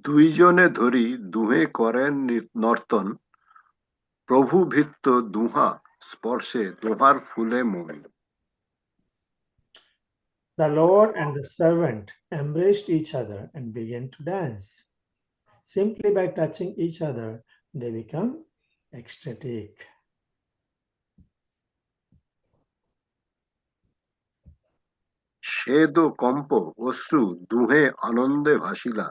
দুইজনে ধরি দুহে করেন নর্তন, প্রভু ভিত্ত দুহা স্পর্শে দোহার ফুলে মন। The Lord and the servant embraced each other and began to dance. Simply by touching each other, they become ecstatic. স্বেদ কম্প অশ্রু দুহে আনন্দে ভাসিলা,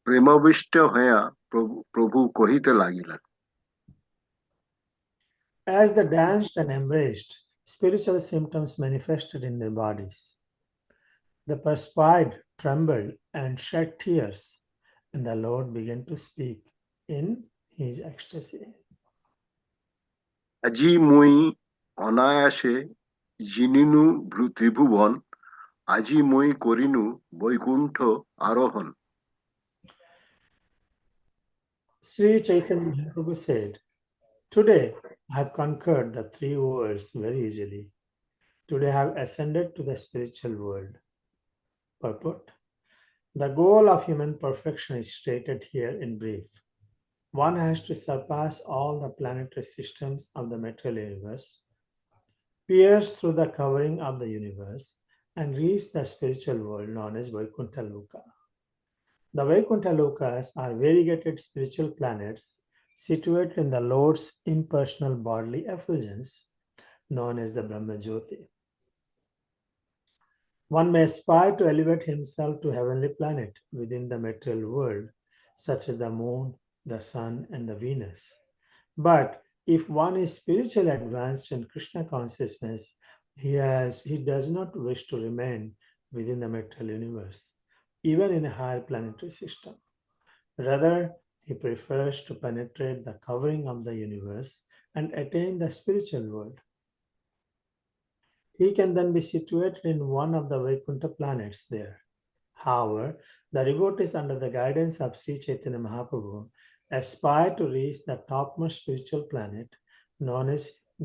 প্রেমাবিষ্ট হইয়া প্রভু কহিতে লাগিলেন। As they danced and embraced, spiritual symptoms manifested in their bodies. They perspired, trembled, and shed tears, and the Lord began to speak in his ecstasy. আজি মুই অনায়াসে জিনিনু ত্রিভুবন, আজি মুই করিনু বৈকুণ্ঠ আরোহণ। Sri Chaitanya Mahaprabhu said, "Today I have conquered the three worlds very easily. Today I have ascended to the spiritual world." Purport: the goal of human perfection is stated here in brief. One has to surpass all the planetary systems of the material universe, pierce through the covering of the universe, and reach the spiritual world known as Vaikuntha Loka. The Vaikuntha Lokas are variegated spiritual planets situated in the Lord's impersonal bodily effulgence, known as the Brahma Jyoti. One may aspire to elevate himself to heavenly planet within the material world, such as the moon, the sun, and the Venus. But if one is spiritually advanced in Krishna consciousness, he does not wish to remain within the material universe, even in a higher planetary system. Rather, he prefers to penetrate the covering of the universe and attain the spiritual world. He can then be situated in one of the Vaikuntha planets there. However, the devotees under the guidance of Sri Chaitanya Mahaprabhu aspire to reach the topmost spiritual planet known as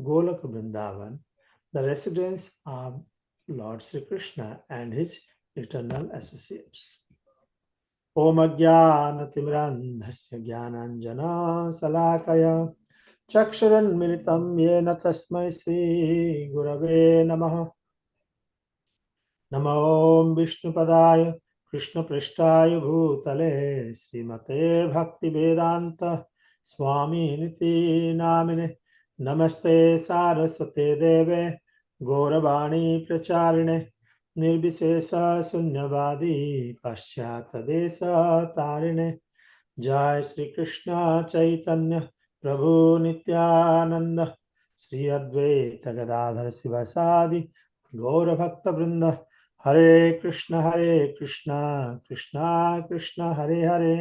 Golaka Vrindavan, the residence of Lord Sri Krishna and his eternal associates. Om Ajnanatimrandhasya Jnananjana Salakaya Chakshuranmilitam Yena Tasmai Sri Gurave Namaha. Namo Vishnupadaya Krishna Prishtaya Bhutale Srimate Bhakti Vedanta Swami Niti Namine Namaste Saraswate Deve Gauravani Pracharine Nirbisesa Sunyavadi Paschyata Desa Tarine. Jai Sri Krishna Chaitanya Prabhu Nityananda Sri Advaita Gadadhar Sivasadi Gaura Bhakta Vrinda. Hare Krishna Krishna Krishna Hare Hare,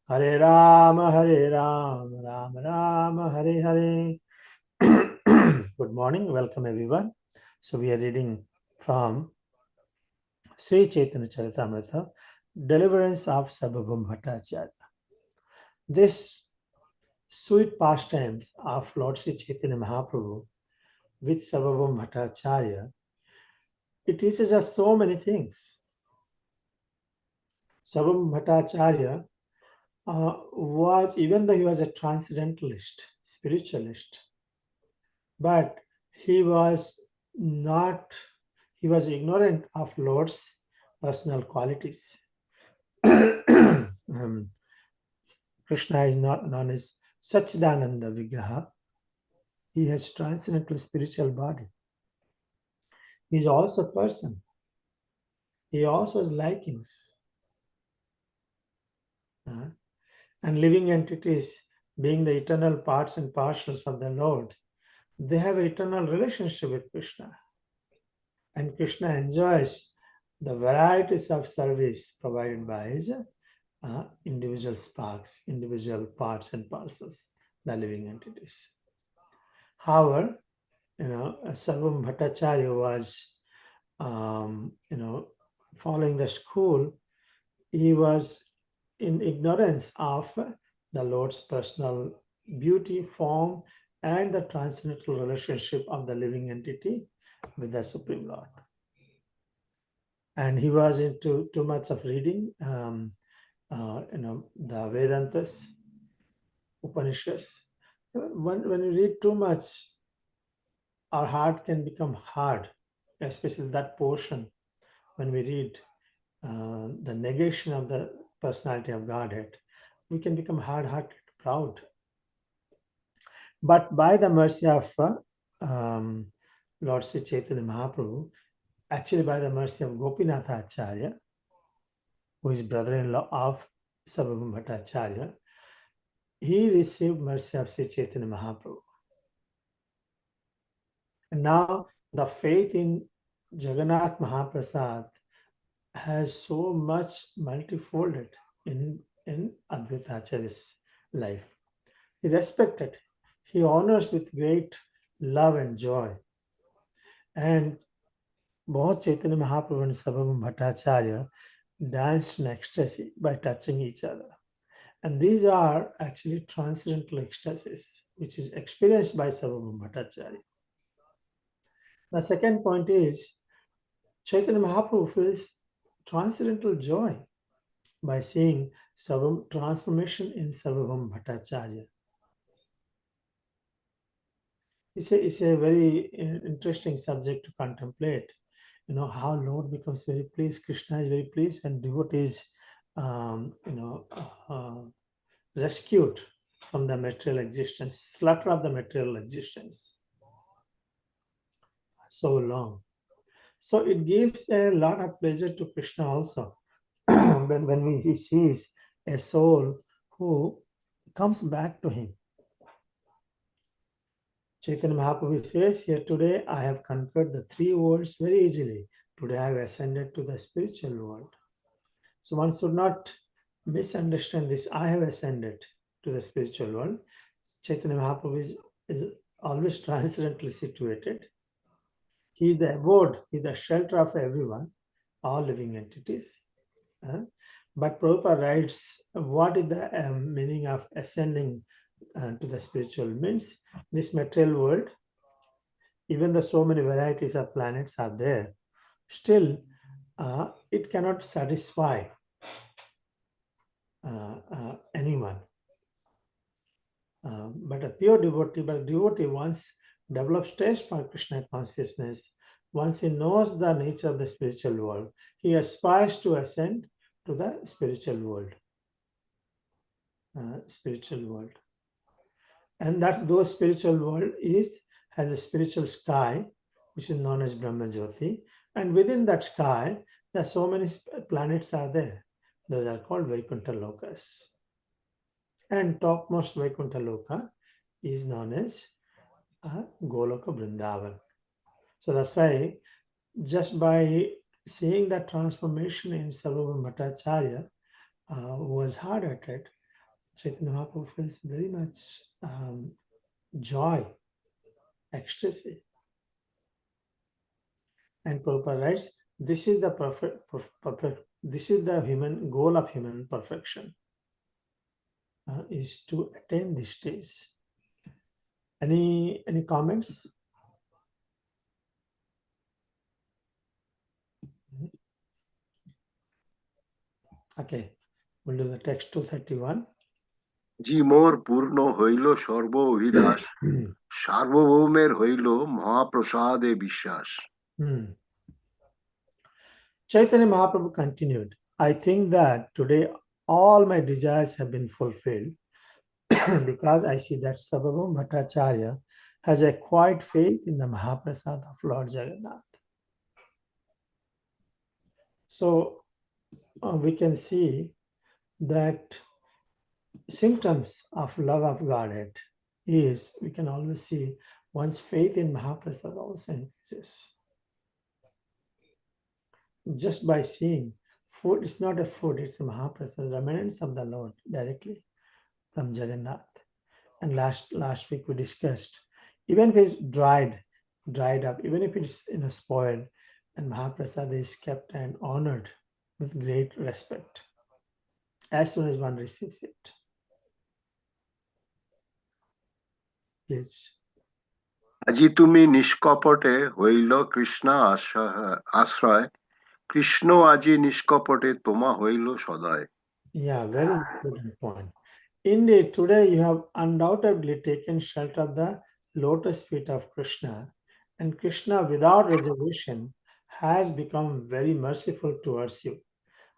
Hare Rama Rama Rama Hare Hare. Good morning, welcome everyone. So we are reading from Sri Chaitanya Charitamrita, Deliverance of Sarvabhauma Bhattacharya. This sweet pastimes of Lord Sri Chaitanya Mahaprabhu with Sarvabhauma Bhattacharya, it teaches us so many things. Sarvabhauma Bhattacharya was, even though he was a transcendentalist, spiritualist, but he was ignorant of Lord's personal qualities. Krishna is not known as Satchidananda Vigraha. He has transcendental spiritual body. He is also a person. He also has likings. And living entities, being the eternal parts and parcels of the Lord, they have an eternal relationship with Krishna. And Krishna enjoys the varieties of service provided by his individual sparks, individual parts and parcels, the living entities. However, Sarvabhauma Bhattacharya was, following the school. He was in ignorance of the Lord's personal beauty, form, and the transcendental relationship of the living entity with the Supreme Lord. And he was into too much of reading the Vedantas, Upanishads. When you read too much, our heart can become hard, especially that portion when we read the negation of the personality of Godhead. We can become hard-hearted, proud. But by the mercy of Lord Sri Chaitanya Mahaprabhu, actually by the mercy of Gopinatha Acharya, who is brother-in-law of Sarvabhauma Bhattacharya, he received mercy of Sri Chaitanya Mahaprabhu. And now the faith in Jagannath Mahaprasad has so much multifolded in Advaita Acharya's life. He respected, he honors with great love and joy. And both Chaitanya Mahaprabhu and Sarvabhauma Bhattacharya danced in ecstasy by touching each other. And these are actually transcendental ecstasies, which is experienced by Sarvabhauma Bhattacharya. The second point is Chaitanya Mahaprabhu feels transcendental joy by seeing transformation in Sarvabhauma Bhattacharya. It's a very interesting subject to contemplate. How Lord becomes very pleased. Krishna is very pleased when devotees, rescued from the material existence, slaughter of the material existence. So long. So it gives a lot of pleasure to Krishna also when he sees a soul who comes back to him. Chaitanya Mahaprabhu says here, today I have conquered the three worlds very easily. Today I have ascended to the spiritual world. So one should not misunderstand this. I have ascended to the spiritual world. Chaitanya Mahaprabhu is always transcendently situated. He is the abode, he is the shelter of everyone, all living entities. But Prabhupada writes, what is the meaning of ascending to the spiritual? Means this material world, even though so many varieties of planets are there, still it cannot satisfy anyone. But a pure devotee once develops taste for Krishna consciousness, once he knows the nature of the spiritual world, he aspires to ascend to the spiritual world. And that those spiritual world has a spiritual sky, which is known as Brahma Jyoti, and within that sky, there are so many planets are there. Those are called Vaikuntha Lokas. And topmost Vaikuntha Loka is known as Goloka Vrindavan. So that's why just by seeing that transformation in Sarvabhauma Bhattacharya, who was hard at it, Chaitanya Mahaprabhu feels very much joy, ecstasy. And Prabhupada writes, this is the this is the human goal of human perfection, is to attain this stage. Any comments? Okay, we'll do the text 231. জি মোর পূর্ণ হইল সর্ব অভিলাষ সার্বভৌমের হইল মহাপ্রসাদে বিশ্বাস. Chaitanya Mahaprabhu continued, I think that today all my desires have been fulfilled because I see that Sarvabhauma Bhattacharya has acquired faith in the Mahaprasad of Lord Jagannath. So we can see that symptoms of love of Godhead is, we can always see one's faith in Mahaprasad also increases. Just by seeing food, it's not a food, it's a Mahaprasad, remnants of the Lord directly from Jagannath. And last week we discussed, even if it's dried up, even if it's spoiled, and Mahaprasad is kept and honored with great respect as soon as one receives it. Please. আজি তুমি নিষ্কপটে হইল কৃষ্ণ আশ্রয়, কৃষ্ণ আজি নিষ্কপটে তোমা হইল সদয়. Yeah, very important point. Indeed, today you have undoubtedly taken shelter of the lotus feet of Krishna, and Krishna, without reservation, has become very merciful towards you.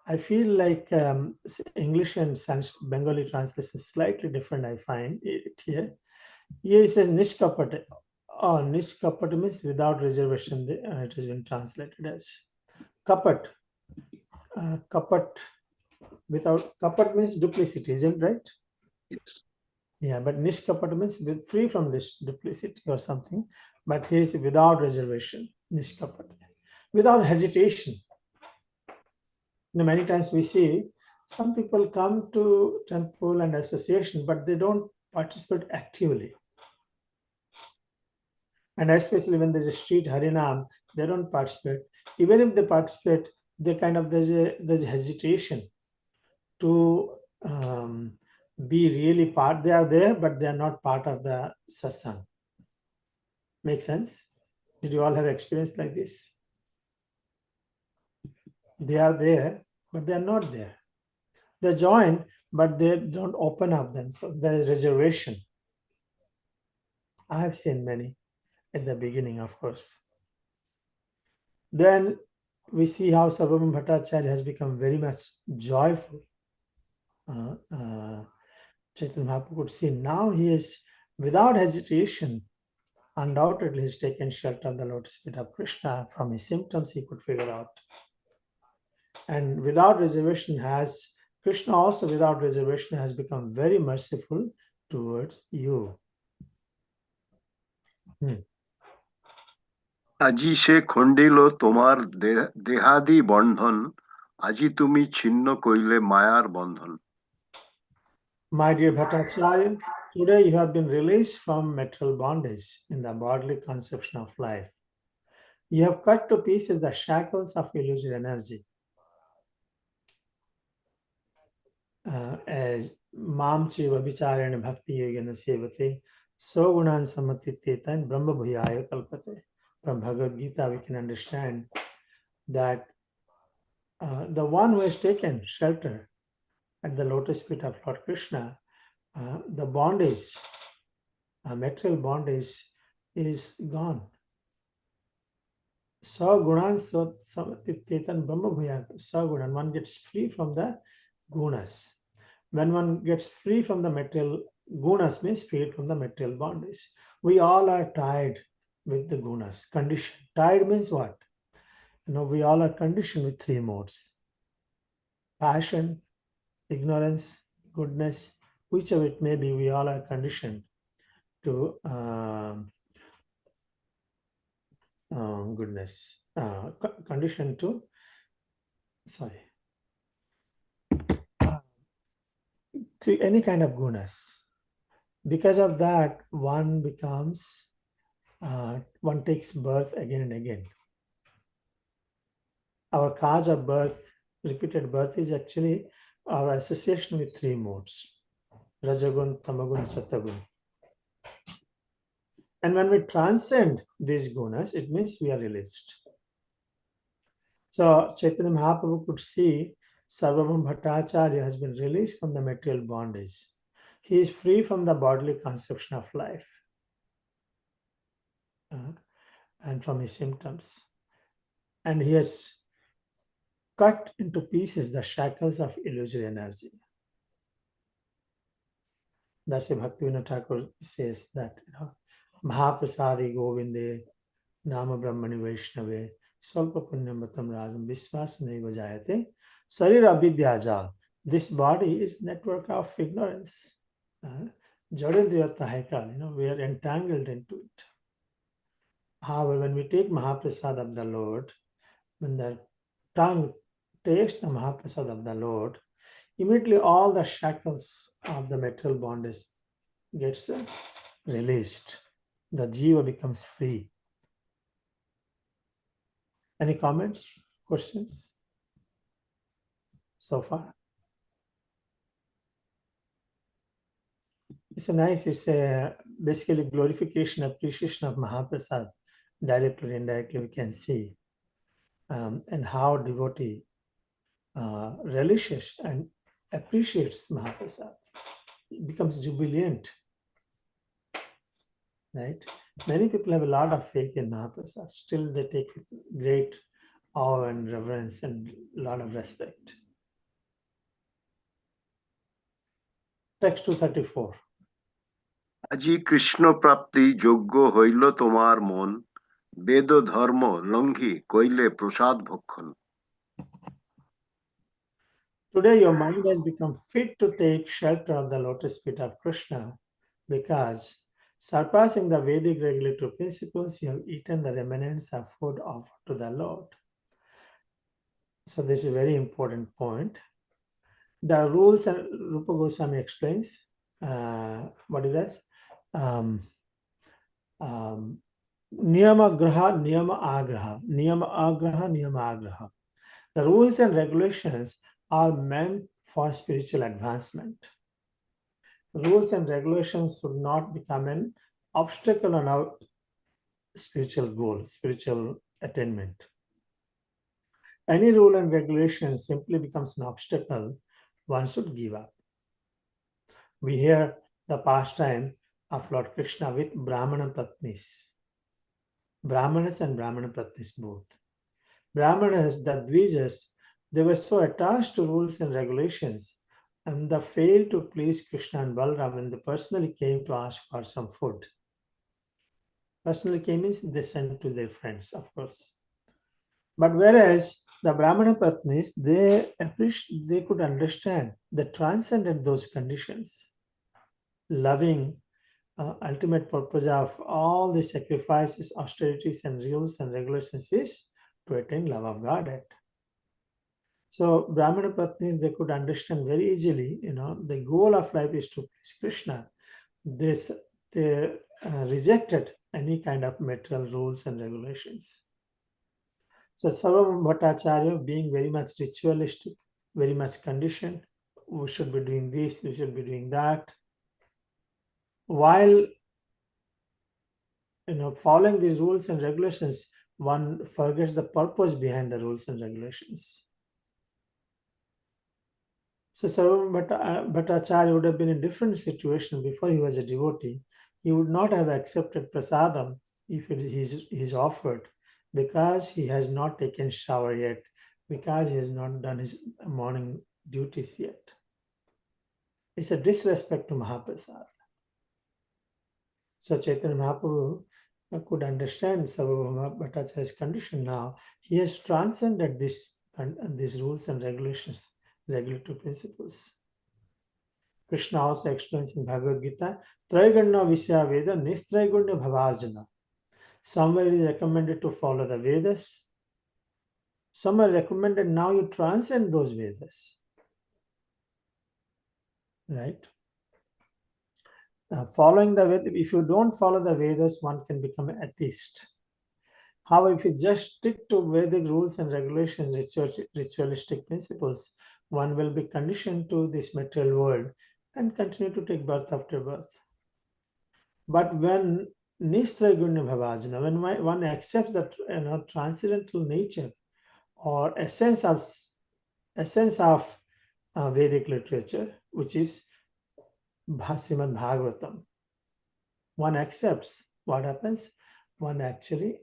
I feel like English and Bengali translation is slightly different. I find it here. Here it says Nishkapat. Oh, Nishkapat means without reservation. It has been translated as Kapat. Kapat without Kapat means duplicity, isn't it right? Yes. Yeah, but Nishkapat means free from this duplicity or something. But he is without reservation. Nishkapat. Without hesitation. Many times we see some people come to temple and association, but they don't participate actively. And especially when there's a street Harinam, they don't participate. Even if they participate, they kind of there's a hesitation to be really part. They are there, but they are not part of the satsang. Make sense? Did you all have experience like this? They are there, but they are not there. They join, but they don't open up themselves. There is reservation. I have seen many at the beginning, of course. Then we see how Sarvabhauma Bhattacharya has become very much joyful. Chaitanya Mahaprabhu could see now he is without hesitation. Undoubtedly, he's taken shelter of the lotus feet of Krishna. From his symptoms, he could figure out. And without reservation Krishna also without reservation has become very merciful towards you. আজি সে খণ্ডিল তোমার দেহাদি বন্ধন, আজি তুমি ছিন্ন কইলে মায়ার বন্ধন। My dear Bhattacharya, today you have been released from material bondage in the bodily conception of life. You have cut to pieces the shackles of illusory energy. As Mam Chiva Vicharana Bhakti Yogana Sevate, Sogunan Samatitetan Brahma Bhuyaya Kalpate. From Bhagavad Gita, we can understand that the one who has taken shelter at the lotus feet of Lord Krishna, the bondage, material bondage is gone. Sagunan Samatitetan Brahma Bhuyaya. Sagunan, one gets free from the gunas. When one gets free from the material gunas means freed from the material bondage. We all are tied with the gunas. Condition. Tied means what? We all are conditioned with three modes: passion, ignorance, goodness, whichever it may be. We all are conditioned to goodness. Conditioned to to any kind of gunas. Because of that, one becomes one takes birth again and again. Our cause of birth, repeated birth, is actually our association with three modes: Rajagun, Tamagun, Satagun. And when we transcend these gunas, it means we are released. So Chaitanya Mahaprabhu could see Sarvabhauma Bhattacharya has been released from the material bondage. He is free from the bodily conception of life and from his symptoms. And he has cut into pieces the shackles of illusory energy. That's why Bhaktivinoda Thakur says that, Mahaprasadi Govinde Nama Brahmani Vaishnave Salpa Punyam Batam Rajam Viswas Neva Jayate Sarira Vidyajal. This body is network of ignorance. Jadendriyata Haikal, we are entangled into it. However, when we take Mahaprasad of the Lord, when the tongue tastes the Mahaprasad of the Lord, immediately all the shackles of the material bondage gets released. The jiva becomes free. Any comments, questions so far? It's basically glorification, appreciation of Mahaprasad, directly or indirectly we can see, and how devotee relishes and appreciates Mahaprasad, becomes jubilant, right? Many people have a lot of faith in Mahaprasad. Still, they take with great awe and reverence and a lot of respect. Text 234. আজি কৃষ্ণ প্রাপ্তি যোগ্য হইল তোমার মন, বেদ ধর্ম লঙ্ঘি কইলে প্রসাদ ভক্ষণ। Today, your mind has become fit to take shelter of the lotus feet of Krishna because, surpassing the Vedic regulatory principles, you have eaten the remnants of food offered to the Lord. So, this is a very important point. The rules, and Rupa Goswami explains what is this? Niyama graha, niyama agraha, niyama agraha, niyama agraha. The rules and regulations are meant for spiritual advancement. Rules and regulations should not become an obstacle on our spiritual goal, spiritual attainment. Any rule and regulation simply becomes an obstacle, one should give up. We hear the pastime of Lord Krishna with Brahmana Patnis. Brahmanas and Brahmana Patnis both. Brahmanas, the Dvijas, they were so attached to rules and regulations and they failed to please Krishna and Balram when they personally came to ask for some food. Personally came means they sent to their friends, of course. But whereas the Brahmana Patnis, they could understand, they transcended those conditions. Loving ultimate purpose of all the sacrifices, austerities, and rules and regulations is to attain love of Godhead. So Brahmana Patnis, they could understand very easily, the goal of life is to please Krishna. They rejected any kind of material rules and regulations. So Sarvabhauma Bhattacharya, being very much ritualistic, very much conditioned, we should be doing this, we should be doing that. While following these rules and regulations, one forgets the purpose behind the rules and regulations. So Sarvabhauma Bhattacharya would have been in a different situation before he was a devotee. He would not have accepted prasadam if it is offered, because he has not taken shower yet, because he has not done his morning duties yet. It's a disrespect to Mahaprasad. So Chaitanya Mahaprabhu could understand Sarvabhauma Bhattacharya's condition now. He has transcended these rules and regulations, regulatory principles. Krishna also explains in Bhagavad Gita, Traiganya Visya Veda Nistraigunya Bhavarjana. Somewhere it is recommended to follow the Vedas. Somewhere recommended now you transcend those Vedas. Right? Following the Vedas, if you don't follow the Vedas, one can become an atheist. However, if you just stick to Vedic rules and regulations, ritualistic principles, one will be conditioned to this material world and continue to take birth after birth. But when Nistraigunya Bhavajana, when one accepts that transcendental nature or essence of Vedic literature, which is Srimad Bhagavatam, one accepts, what happens? One actually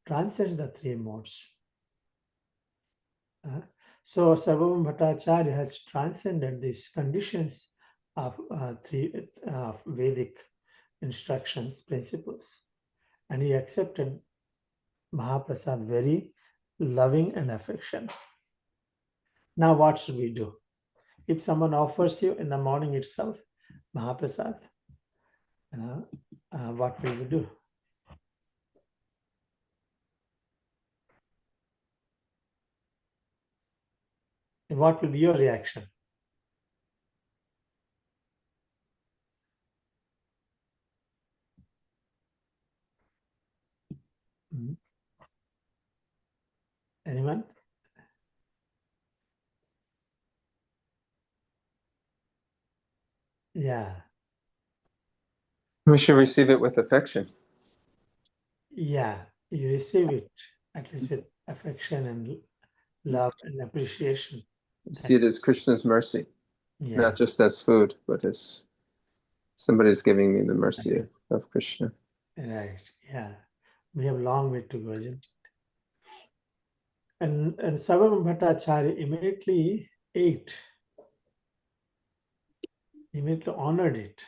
transcends the three modes. So Sarvabhauma Bhattacharya has transcended these conditions of Vedic instructions, principles, and he accepted Mahaprasad very loving and affection. Now what should we do? If someone offers you in the morning itself Mahaprasad, what will we do? What will be your reaction? Anyone? Yeah. We should receive it with affection. Yeah, you receive it at least with affection and love and appreciation. See it as Krishna's mercy, Yeah, not just as food, but as somebody's giving me the mercy of Krishna. right. Yeah, we have a long way to go, isn't it? And Sarvabhauma Bhattacharya immediately honored it,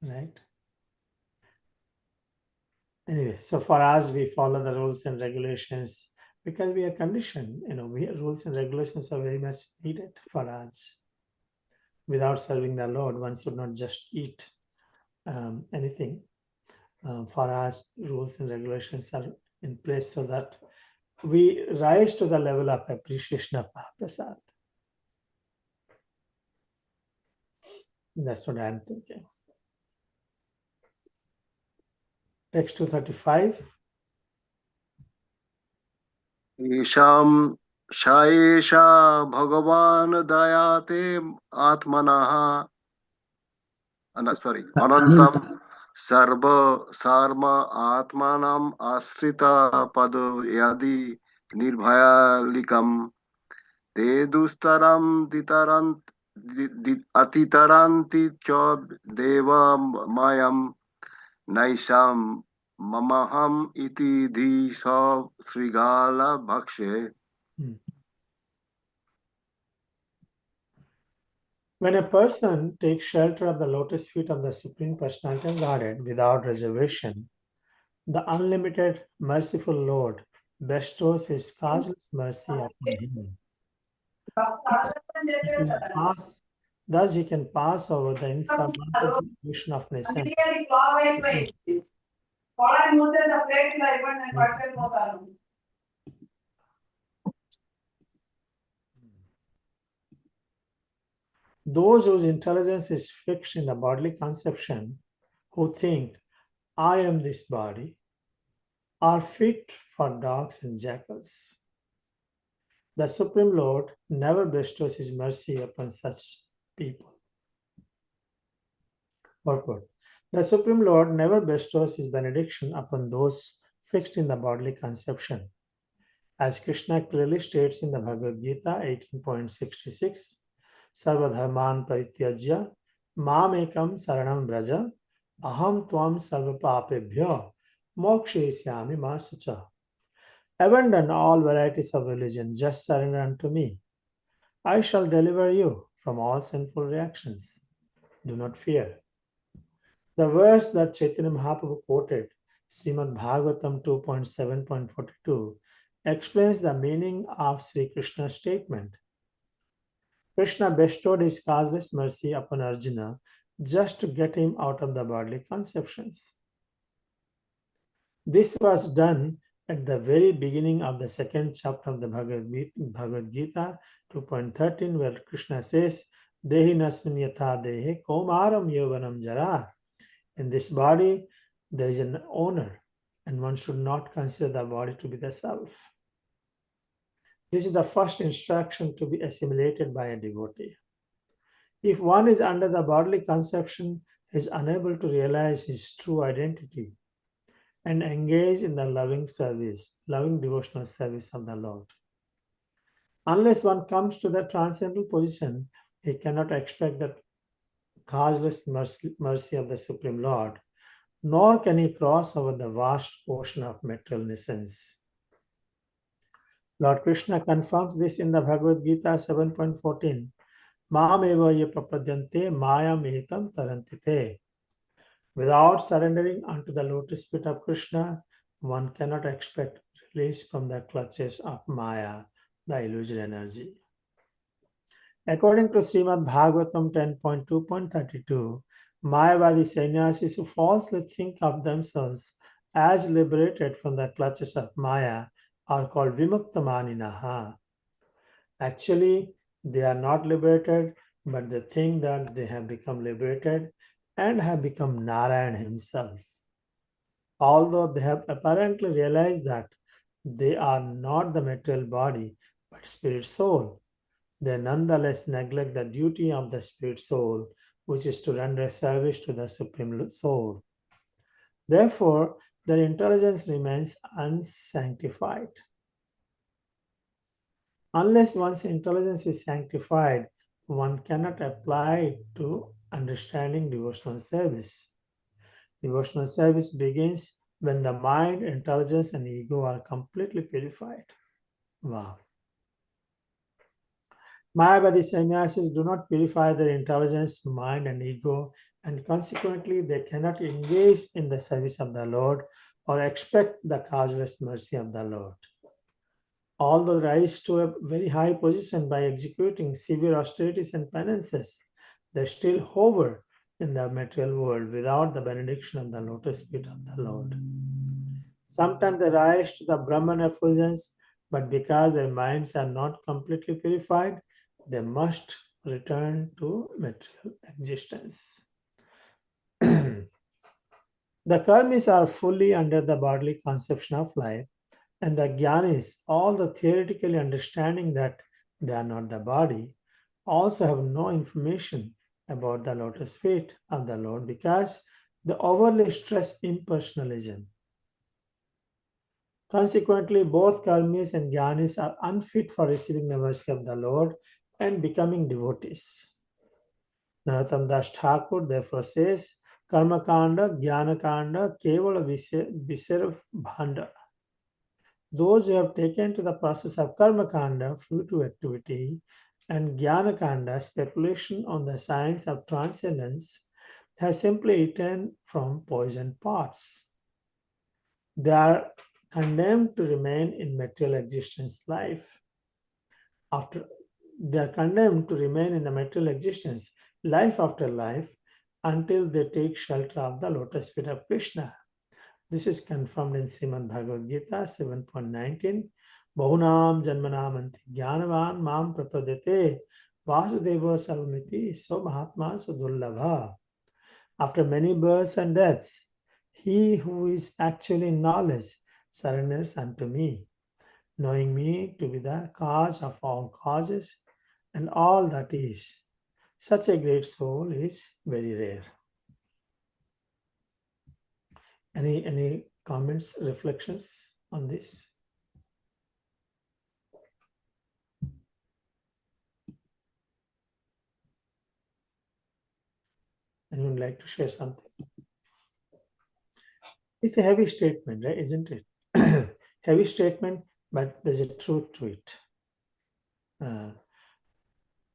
right? Anyway, so for us, we follow the rules and regulations because we are conditioned. Rules and regulations are very much needed for us. Without serving the Lord, one should not just eat anything. For us, rules and regulations are in place so that we rise to the level of appreciation of Mahaprasad. That's what I'm thinking. Text 235. ईशां शायेषा भगवान् दयाते आत्मनः sorry अनन्तं सर्व Sharm आत्मानम् आश्रित पद यदि निर्भयालिकं ते दुस्तरं अतितरन्ति च देवमयं नैषां ममहम् इति धीश श्रीगाल भक्षे. When a person takes shelter of the lotus feet of the Supreme Personality of Godhead without reservation, the unlimited, merciful Lord bestows His causeless mercy upon him. Thus, he can pass over the insurmountable ocean of necessity. Those whose intelligence is fixed in the bodily conception, who think, I am this body, are fit for dogs and jackals. The Supreme Lord never bestows His mercy upon such people. Purport. The Supreme Lord never bestows His benediction upon those fixed in the bodily conception. As Krishna clearly states in the Bhagavad Gita 18.66, Sarva dharman parityajya mam ekam saranam braja aham tvam sarva papebhya mokshayisyami masacha. Abandon all varieties of religion, just surrender unto me. I shall deliver you from all sinful reactions. Do not fear. The verse that Chaitanya Mahaprabhu quoted, Srimad Bhagavatam 2.7.42, explains the meaning of Sri Krishna's statement. Krishna bestowed his causeless mercy upon Arjuna just to get him out of the bodily conceptions. This was done at the very beginning of the second chapter of the Bhagavad Gita 2.13, where Krishna says, Dehi nasmin yatha dehe komaram yovanam jara. In this body, there is an owner, and one should not consider the body to be the self. This is the first instruction to be assimilated by a devotee. If one is under the bodily conception, he is unable to realize his true identity and engage in the loving devotional service of the Lord. Unless one comes to the transcendental position, he cannot expect the causeless mercy of the Supreme Lord, nor can he cross over the vast ocean of material nescience. Lord Krishna confirms this in the Bhagavad Gita 7.14. Mam eva ye prapadyante mayam ehitam tarantite. Without surrendering unto the lotus feet of Krishna, one cannot expect release from the clutches of Maya, the illusory energy. According to Srimad Bhagavatam 10.2.32, Mayavadi sannyasis who falsely think of themselves as liberated from the clutches of Maya are called Vimuktamaninaha. Actually, they are not liberated, but they think that they have become liberated and have become Narayan himself. Although they have apparently realized that they are not the material body, but spirit soul, they nonetheless neglect the duty of the spirit soul, which is to render service to the Supreme Soul. Therefore, their intelligence remains unsanctified. Unless one's intelligence is sanctified, one cannot apply it to understanding devotional service. Devotional service begins when the mind, intelligence, and ego are completely purified. Wow. Mayavadi sannyasis do not purify their intelligence, mind, and ego, and consequently, they cannot engage in the service of the Lord or expect the causeless mercy of the Lord. Although rise to a very high position by executing severe austerities and penances, they still hover in the material world without the benediction of the lotus feet of the Lord. Sometimes they rise to the Brahman effulgence, but because their minds are not completely purified, they must return to material existence. The karmis are fully under the bodily conception of life, and the jnanis, all the theoretically understanding that they are not the body, also have no information about the lotus feet of the Lord because they overly stress impersonalism. Consequently, both karmis and jnanis are unfit for receiving the mercy of the Lord and becoming devotees. Narottam Das Thakur therefore says, Karma Kanda, Jnana Kanda, Kevala Visera Bhanda. Those who have taken to the process of Karma Kanda, fruitive activity, and Jnana Kanda, speculation on the science of transcendence, have simply eaten from poisoned pots. They are condemned to remain in material existence life. They are condemned to remain in the material existence life after life until they take shelter of the lotus feet of Krishna. This is confirmed in Srimad Bhagavad Gita 7.19. Bahunam janmanamanti jnanavan mam prapadete vasudeva sarvamiti so mahatma sudullabha. After many births and deaths, he who is actually in knowledge surrenders unto me, knowing me to be the cause of all causes and all that is. Such a great soul is very rare. Any comments, reflections on this? Anyone like to share something? It's a heavy statement, right? Isn't it? Heavy statement, but there's a truth to it.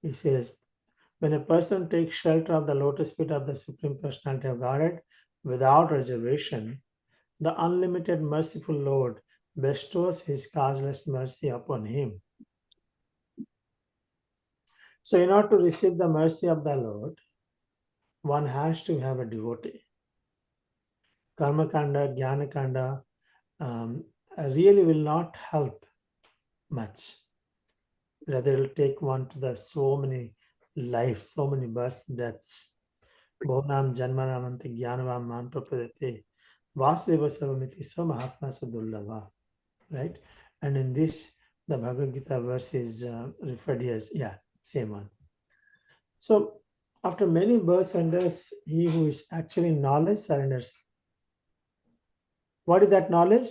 He says, when a person takes shelter of the lotus feet of the Supreme Personality of Godhead without reservation, the unlimited merciful Lord bestows his causeless mercy upon him. So in order to receive the mercy of the Lord, one has to have a devotee. Karma Kanda, Jnana Kanda really will not help much. Rather, it will take one to the so many lives, so many births, deaths. Bhunam Janmanamanti Jnanavam Man Prapadate Vasudeva Savamiti So Mahatma Sadullava. Right? And in this, the Bhagavad Gita verse is referred as, same one. So, after many births and deaths, he who is actually in knowledge surrenders. What is that knowledge?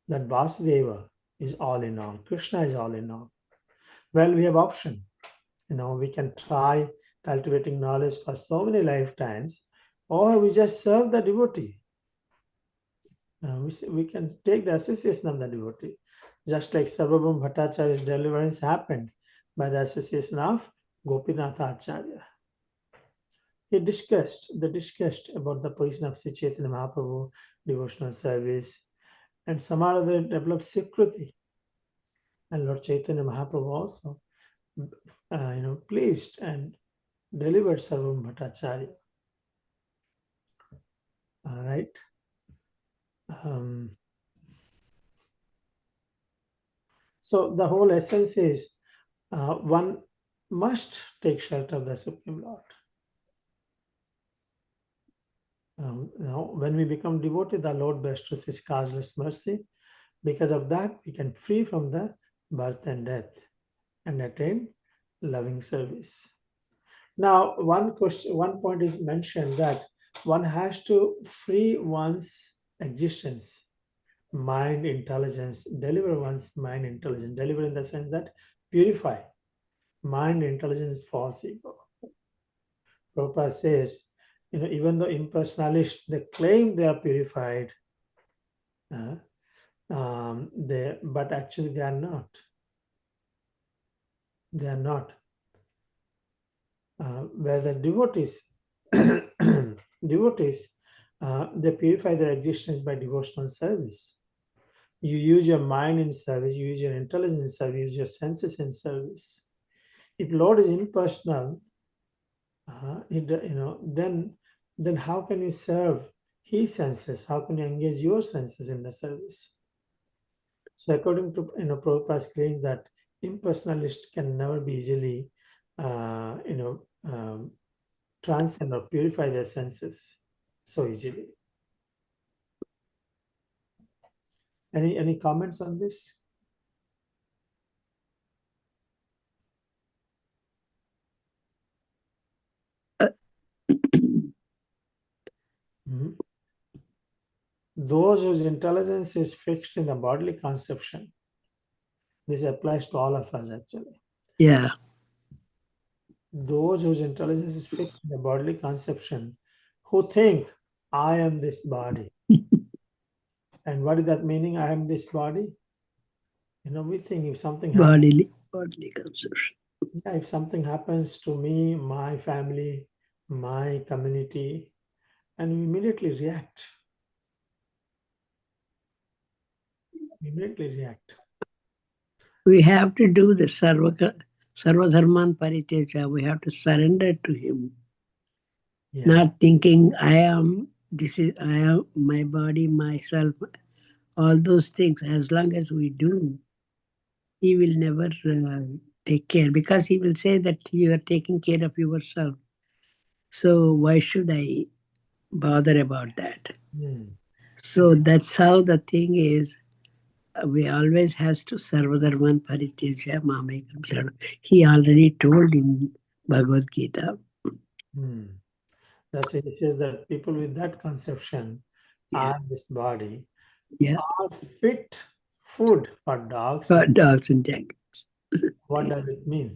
That Vasudeva is all in all. Krishna is all in all. Well, we have option. We can try cultivating knowledge for so many lifetimes, or we just serve the devotee. We can take the association of the devotee. Just like Sarvabhauma Bhattacharya's deliverance happened by the association of Gopinatha Acharya. They discussed about the position of Sri Chaitanya Mahaprabhu, devotional service, and some other developed Sikriti. And Lord Chaitanya Mahaprabhu also, pleased and delivered Sarvabhauma Bhattacharya. All right. So the whole essence is one must take shelter of the Supreme Lord. When we become devotee, the Lord bestows his causeless mercy. Because of that, we can free from the birth and death and attain loving service. Now, one point is mentioned that one has to free one's existence, mind, intelligence, deliver one's mind, intelligence, deliver in the sense that purify mind, intelligence, false ego. Prabhupada says, even though impersonalists, they claim they are purified, but actually they are not. They are not. Where the devotees, devotees, they purify their existence by devotional service. You use your mind in service, you use your intelligence in service, you use your senses in service. If Lord is impersonal, then how can you serve His senses? How can you engage your senses in the service? So according to Prabhupada's claims that impersonalists can never be easily transcend or purify their senses so easily. Any comments on this? Mhm. Those whose intelligence is fixed in the bodily conception, this applies to all of us actually. Yeah. Those whose intelligence is fixed in the bodily conception, who think, I am this body. And what is that meaning, I am this body? We think if something happens, Bodily conception. yeah, if something happens to me, my family, my community, and we immediately react. We have to do the Sarvadharman Pariteja. We have to surrender to Him. Yeah. Not thinking I am my body, myself, all those things. As long as we do, He will never take care, because He will say that you are taking care of yourself. So why should I bother about that? So that's how the thing is. We always has to Sarvadharman Pariteja Mamekam Saranam. He already told in Bhagavad Gita. That's why it says that people with that conception, Yeah. this body, Yeah. are fit food for dogs. For dogs and jackals. What does it mean?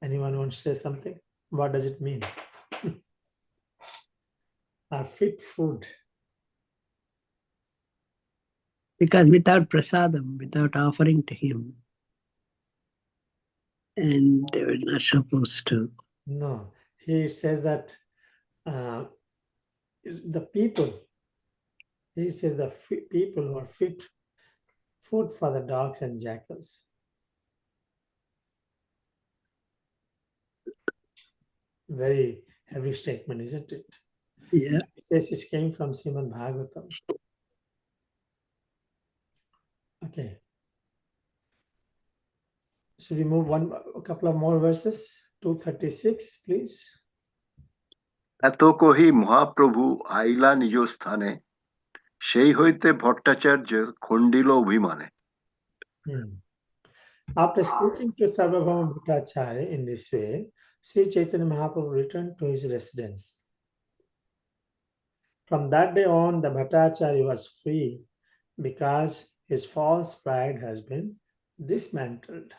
Anyone wants to say something? What does it mean? Are fit food. Because without prasadam, without offering to Him, and they were not supposed to. No, he says that the people, he says the people who are fit food for the dogs and jackals. Very heavy statement, isn't it? Yeah. It says it came from Srimad Bhagavatam. Okay. Should we move a couple of more verses? 236, please. এত কহি মহাপ্রভু আইলা নিজ স্থানে, সেই হইতে ভট্টাচার্যের খণ্ডিল অভিমানে। After speaking to Sarvabhauma Bhattacharya in this way, Sri Chaitanya Mahaprabhu returned to his residence. From that day on, the Bhattacharya was free because his false pride has been dismantled.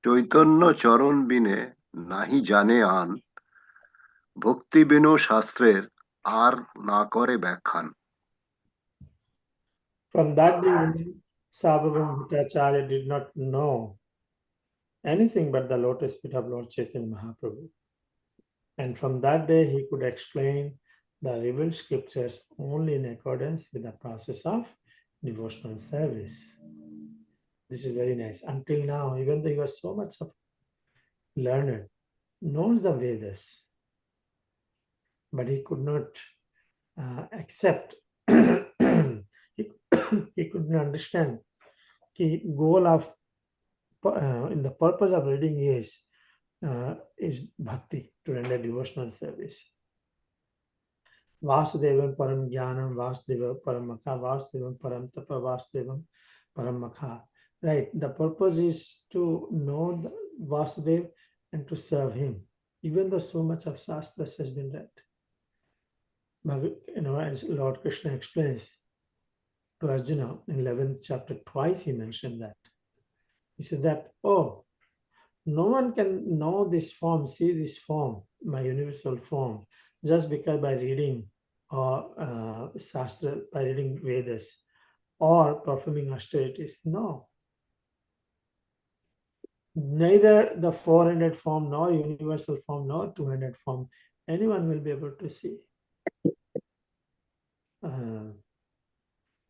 Chaitanya চরণ বিনে নাহি জানে আন, ভক্তি বিনু শাস্ত্রের আর না করে ব্যাখ্যান। From that day on, Sarvabhauma Bhattacharya did not know anything but the lotus feet of Lord Chaitanya Mahaprabhu. And from that day, he could explain the revealed scriptures only in accordance with the process of devotional service. This is very nice. Until now, even though he was so much of learned, knows the Vedas, but he could not accept, he couldn't understand the goal of, in the purpose of reading is bhakti, to render devotional service. Vasudevam param jnanam, Vasudeva param makha, Vasudevam param tapa, Vasudevam param makha. Right, the purpose is to know the Vasudev and to serve him, even though so much of Shastras has been read. But, as Lord Krishna explains, to Arjuna in 11th chapter. Twice he mentioned that. He said that, oh, no one can know this form, see this form, my universal form, just because by reading or Shastra, by reading Vedas or performing austerities. No. Neither the 400 form, nor universal form, nor 200 form, anyone will be able to see.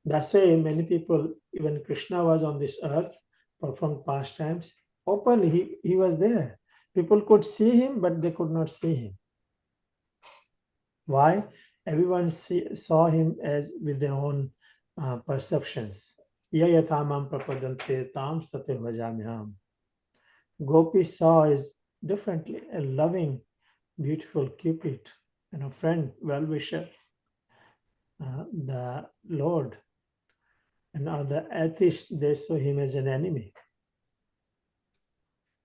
That's why many people, even Krishna was on this earth, performed pastimes. Openly, he was there. People could see him, but they could not see him. Why? Everyone saw him as with their own perceptions. Yayatamam prapadante tam state vajamyam. Gopi saw is differently, a loving, beautiful Cupid, friend, well-wisher, the Lord. And the atheists, they saw him as an enemy.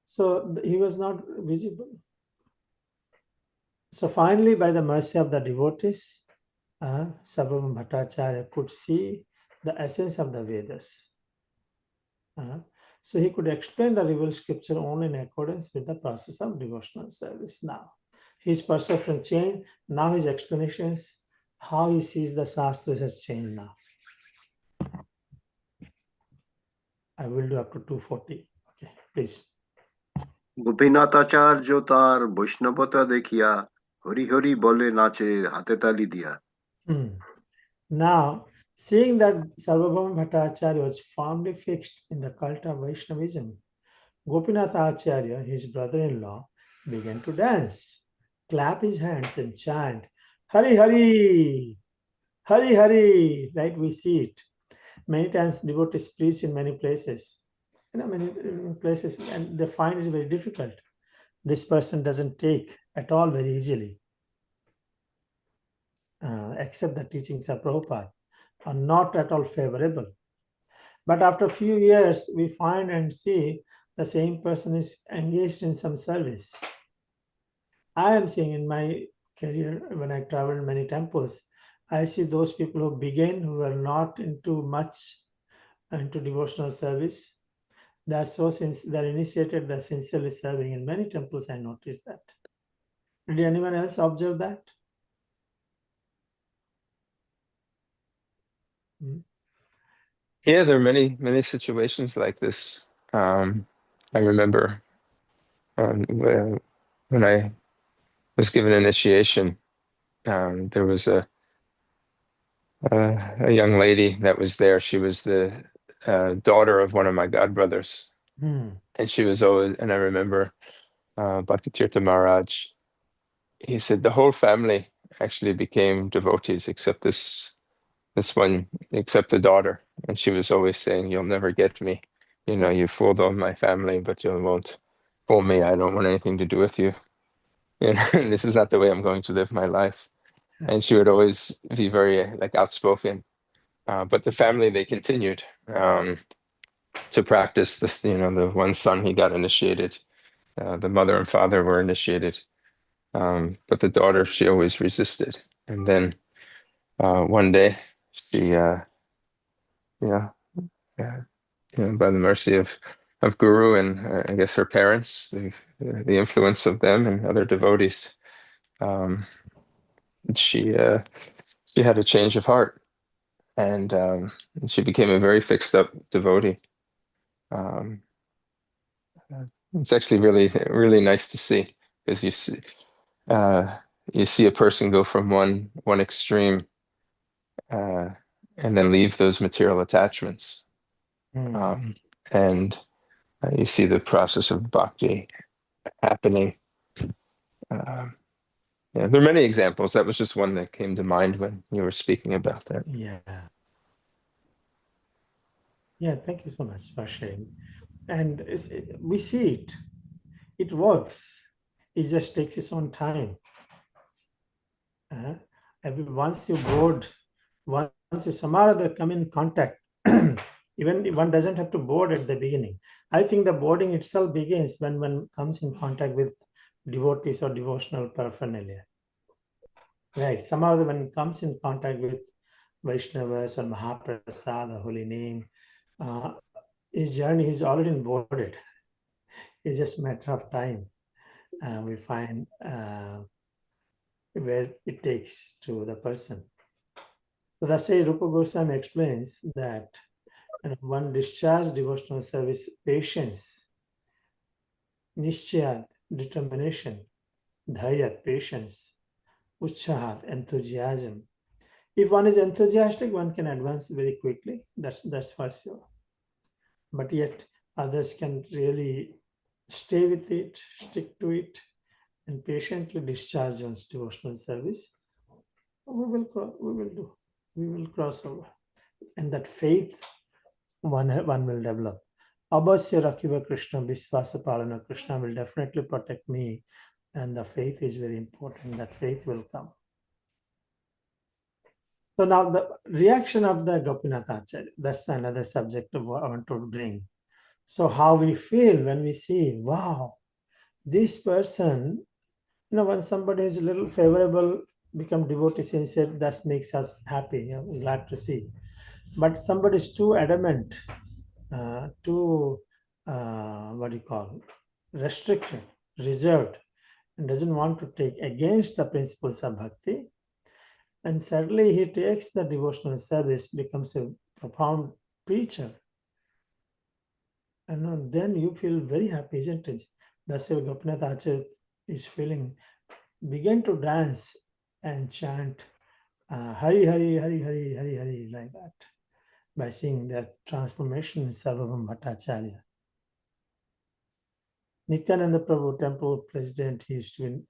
So he was not visible. So finally, by the mercy of the devotees, Sarvabhauma Bhattacharya could see the essence of the Vedas. So he could explain the revealed scripture only in accordance with the process of devotional service. Now, his perception changed. Now his explanations, how he sees the Shastras has changed now. I will do up to 240. Okay, please. গোপীনাথাচার্য তার বৈষ্ণবতা দেখিয়া হরি হরি বলে নাচে হাতে তালি দিয়া। Now, seeing that Sarvabhauma Bhattacharya was firmly fixed in the cult of Vaishnavism, Gopinatha Acharya, his brother-in-law, began to dance, clap his hands and chant, Hari Hari, Hari Hari, right? We see it. Many times devotees preach in many places, many places, and they find it very difficult. This person doesn't take at all very easily. Except the teachings of Prabhupada are not at all favorable. But after a few years, we find and see the same person is engaged in some service. I am seeing in my career, when I traveled many temples, I see those people who began, who are not into much into devotional service. That's so since they're initiated, they're sincerely serving. In many temples, I noticed that. Did anyone else observe that? Yeah, there are many situations like this. I remember when I was given initiation, there was a young lady that was there. She was the daughter of one of my godbrothers, and she was always. And I remember Bhakti Maharaj. He said the whole family actually became devotees except this one, except the daughter. And she was always saying, "You'll never get me. You fooled all my family, but you won't fool me. I don't want anything to do with you. This is not the way I'm going to live my life." And she would always be very outspoken. But the family, they continued to practice this. The one son, he got initiated. The mother and father were initiated. But the daughter, she always resisted. And then one day, she, by the mercy of Guru and I guess her parents, the influence of them and other devotees, she had a change of heart, and she became a very fixed up devotee. It's actually really, really nice to see, because you see a person go from one extreme and then leave those material attachments. And you see the process of bhakti happening. There are many examples. That was just one that came to mind when you were speaking about that. Yeah, thank you so much for sharing. And we see it. It works. It just takes its own time. Once you board, once you somehow or other come in contact, even one doesn't have to board at the beginning. I think the boarding itself begins when one comes in contact with devotees or devotional paraphernalia. Right. Somehow when one comes in contact with Vaishnavas or Mahaprasad, the holy name. His journey is already boarded. It's just a matter of time. We find where it takes to the person. So that's why Rupa Goswami explains that one discharged devotional service, patience, nishchayat, determination, dharyat, patience, utsahat, enthusiasm. If one is enthusiastic, one can advance very quickly. That's for sure. But yet others can really stay with it, stick to it, and patiently discharge one's devotional service. We will cross over. And that faith one will develop. Abhasya Rakiva Krishna Visvasa Palana. Krishna will definitely protect me. And the faith is very important. That faith will come. So now the reaction of the Gopinath Acharya, that's another subject I want to bring. So how we feel when we see, wow, this person, when somebody is a little favorable, become devotee sincere, that makes us happy, glad to see. But somebody is too adamant, too, restricted, reserved, and doesn't want to take against the principles of bhakti. And suddenly he takes the devotional service, becomes a profound preacher. And then you feel very happy, isn't it? That's why Gopinath Acharya is feeling, begin to dance and chant Hari Hari Hari Hari Hari Hari like that, by seeing that transformation in Sarvabhauma Bhattacharya. Nityananda Prabhu temple president, he used to be in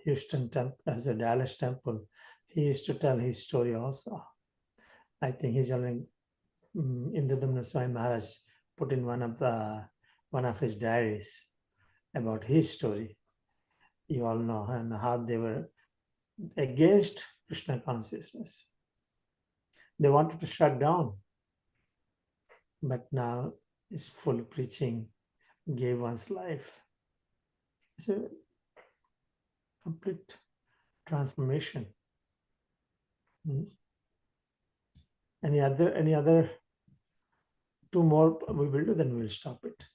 Houston temple, as a Dallas temple. He used to tell his story also. I think he's only Indradumna Swami Maharaj put in one of his diaries about his story. You all know, and how they were against Krishna consciousness. They wanted to shut down, but now it's full preaching, gave one's life. It's a complete transformation. Any other two more we will do, then we will stop it.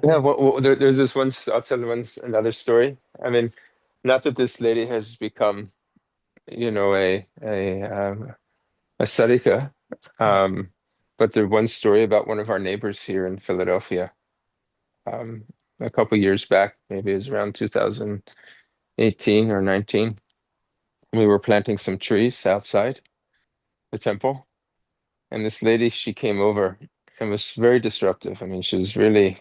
Yeah, there's this one. I'll tell you another story. I mean, not that this lady has become, a sadhika, but there's one story about one of our neighbors here in Philadelphia. A couple years back, maybe it was around 2018 or 19. We were planting some trees outside the temple, and this lady, she came over and was very disruptive. I mean, she was really,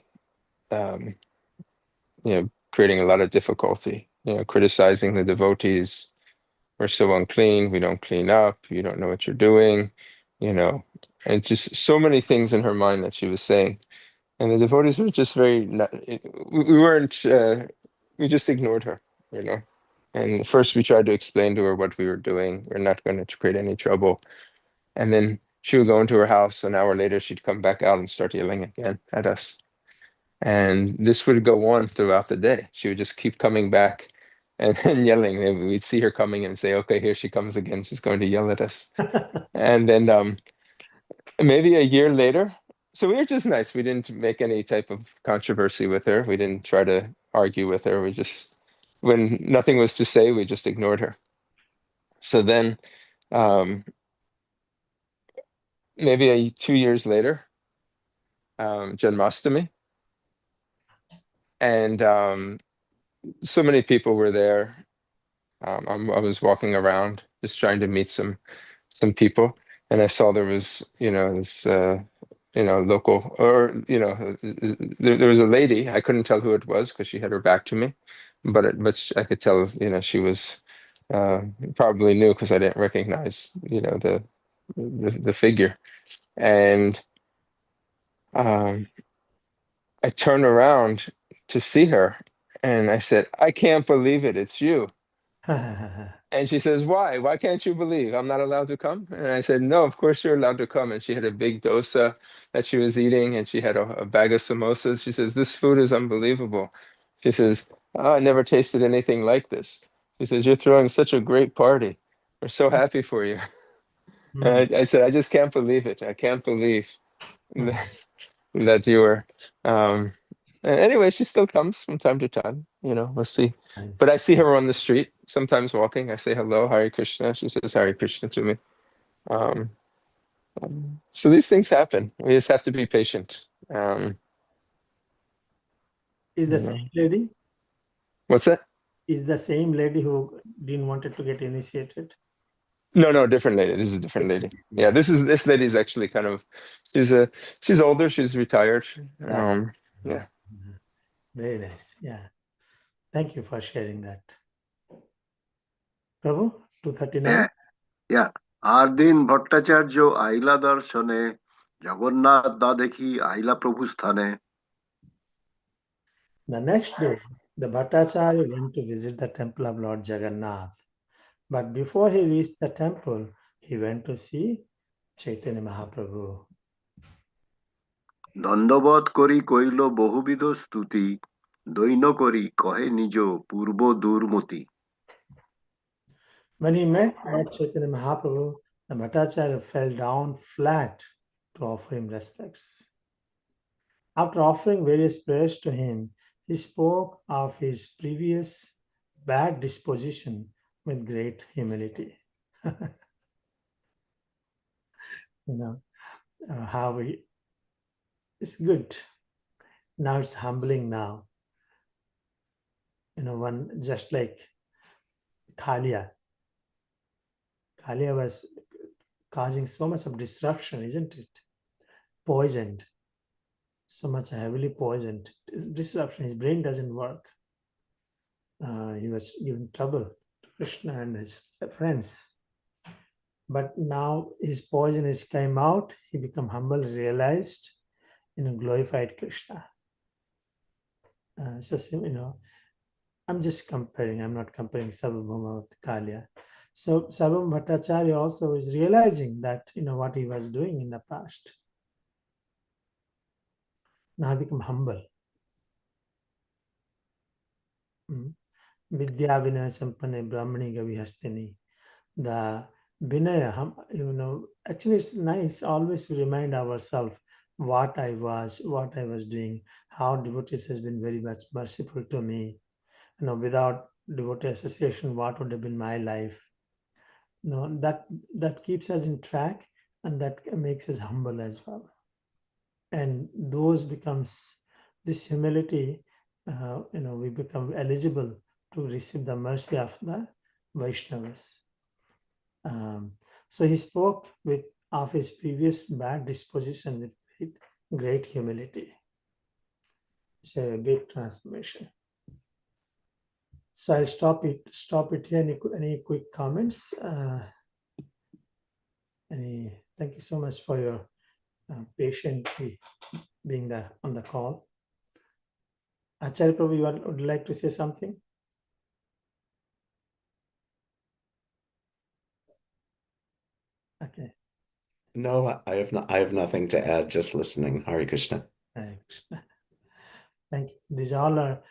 creating a lot of difficulty, criticizing the devotees. We're so unclean, we don't clean up, you don't know what you're doing, and just so many things in her mind that she was saying. And the devotees were just we weren't, we just ignored her, And first we tried to explain to her what we were doing. We're not going to create any trouble. And then she would go into her house. An hour later, she'd come back out and start yelling again at us. And this would go on throughout the day. She would just keep coming back and yelling. And we'd see her coming and say, okay, here she comes again. She's going to yell at us. And then maybe a year later, so we were just nice. We didn't make any type of controversy with her. We didn't try to argue with her. We just, when nothing was to say, we just ignored her. So then maybe 2 years later, Janmashtami, and so many people were there. I was walking around just trying to meet some people, and I saw there was this local, or there was a lady. I couldn't tell who it was because she had her back to me, but I could tell she was probably new because I didn't recognize the figure. And I turned around to see her, and I said, "I can't believe it. It's you." And she says, "Why? Why can't you believe I'm not allowed to come?" And I said, "No, of course you're allowed to come." And she had a big dosa that she was eating, and she had a bag of samosas. She says, "This food is unbelievable." She says, "Oh, I never tasted anything like this." She says, "You're throwing such a great party. We're so happy for you." I said, I just can't believe it. I can't believe that you were. Anyway, she still comes from time to time. We'll see. Nice. But I see her on the street sometimes walking. I say hello, Hare Krishna. She says Hare Krishna to me. So these things happen. We just have to be patient. Is the same lady? What's that? Is the same lady who didn't wanted to get initiated? No, different lady. This is a different lady. Yeah, this lady's actually kind of she's older. She's retired. Yeah. Very nice. Yeah. Thank you for sharing that. Prabhu, 239. Yeah. আর দিন ভট্টাচার্য আইলা দর্শনে, জগন্নাথ না দেখি আইলা প্রভু স্থানে। The next day, the Bhattacharya went to visit the temple of Lord Jagannath. But before he reached the temple, he went to see Chaitanya Mahaprabhu. দণ্ডবৎ করি কইল বহুবিধ স্তুতি, দৈন্য করি কহে নিজ পূর্ব দুর্মতি। When he met Lord Chaitanya Mahaprabhu, the Bhattacharya fell down flat to offer him respects. After offering various prayers to him, he spoke of his previous bad disposition with great humility. How it's good. Now it's humbling now. One just like Kaliya. Kaliya was causing so much of disruption, isn't it? Poisoned. So much heavily poisoned. Disruption. His brain doesn't work. He was giving trouble to Krishna and his friends. But now his poison is came out. He became humble, realized, glorified Krishna. I'm just comparing. I'm not comparing Sarvabhauma with Kaliya. So Sarvabhauma Bhattacharya also is realizing that what he was doing in the past. Now become humble. Vidya Vinaya Sampanne Brahmani Gavihastini. The Vinaya, actually it's nice. Always we remind ourselves what I was doing, how devotees has been very much merciful to me. Without devotee association, what would have been my life? That keeps us in track, and that makes us humble as well. And those becomes this humility. We become eligible to receive the mercy of the Vaishnavas. So he spoke of his previous bad disposition with great humility. It's a big transformation. So I'll stop it here. Any quick comments? Thank you so much for your patiently being on the call. Acharya Prabhu, would you like to say something? Okay. No, I have nothing to add, just listening. Hare Krishna. Hare Krishna. Thank you. These all are,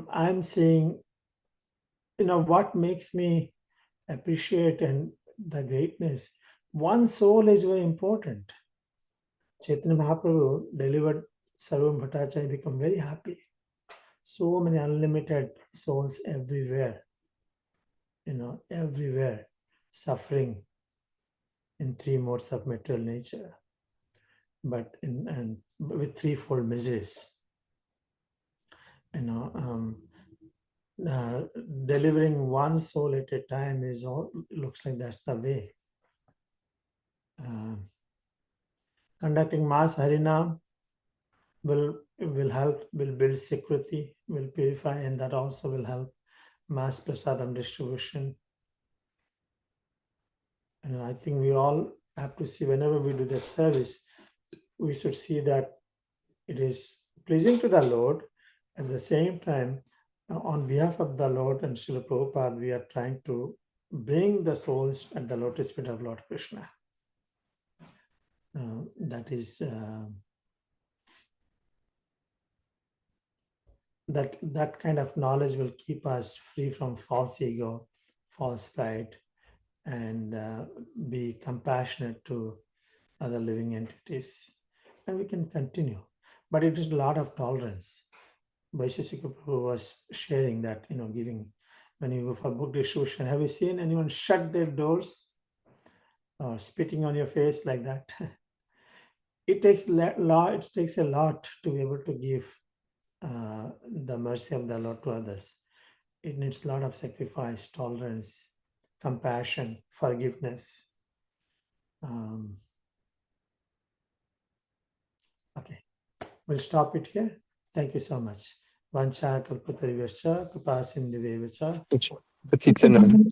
I'm saying, what makes me appreciate and the greatness. One soul is very important. Chaitanya Mahaprabhu delivered Sarvabhauma Bhattacharya, become very happy. So many unlimited souls everywhere. Everywhere suffering in three modes of material nature, but with threefold miseries. Delivering one soul at a time looks like that's the way. Conducting mass Harinam will help, will build security, will purify, and that also will help mass prasadam distribution. I think we all have to see, whenever we do the service, we should see that it is pleasing to the Lord. At the same time, on behalf of the Lord and Srila Prabhupada, we are trying to bring the souls at the lotus feet of Lord Krishna. That is that kind of knowledge will keep us free from false ego, false pride, and be compassionate to other living entities. And we can continue. But it is a lot of tolerance. Vaisheshika Prabhu was sharing that, giving, when you go for book distribution, have you seen anyone shut their doors or spitting on your face like that? It takes a lot to be able to give the mercy of the Lord to others. It needs a lot of sacrifice, tolerance, compassion, forgiveness. Okay, we'll stop it here. Thank you so much. Vancha kalpatarivascha, kripa sindhuvevacha. Patitana.